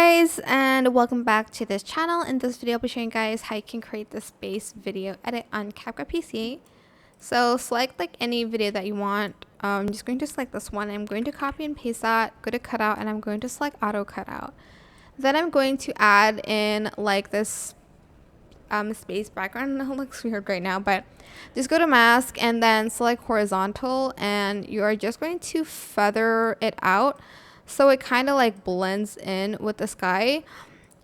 guys, and welcome back to this channel. In this video I'll be showing you guys how you can create this base video edit on CapCut PC. So select like any video that you want. I'm just going to select this one. I'm going to copy and paste that, go to cutout, and I'm going to select auto cutout. Then I'm going to add in like this space background. It looks weird right now, but just go to mask and then select horizontal, and you are just going to feather it out so it kind of like blends in with the sky.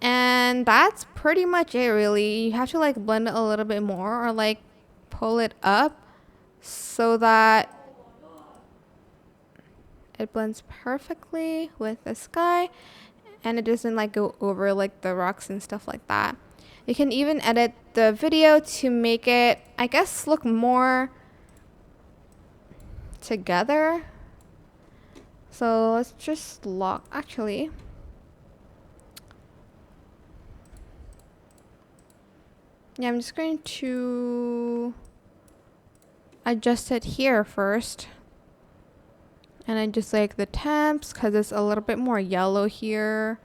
And that's pretty much it, really. You have to like blend it a little bit more or like pull it up so that it blends perfectly with the sky and it doesn't like go over like the rocks and stuff like that. You can even edit the video to make it, I guess, look more together. So let's just lock, actually. Yeah, I'm just going to adjust it here first. And I just like the temps because it's a little bit more yellow here.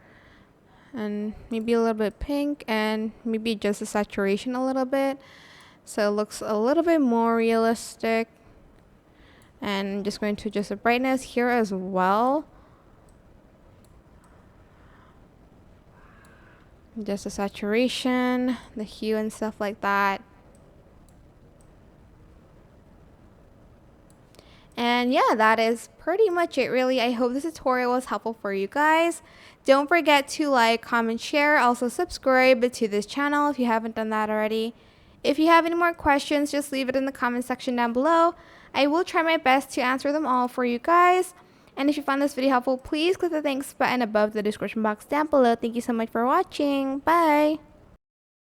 And maybe a little bit pink, and maybe just the saturation a little bit so it looks a little bit more realistic. And I'm just going to adjust the brightness here as well, just the saturation, the hue and stuff like that. And yeah, that is pretty much it, really. I hope this tutorial was helpful for you guys. Don't forget to like, comment, share. Also subscribe to this channel if you haven't done that already. If you have any more questions, just leave it in the comment section down below. I will try my best to answer them all for you guys. And if you found this video helpful, please click the thanks button above the description box down below. Thank you so much for watching. Bye!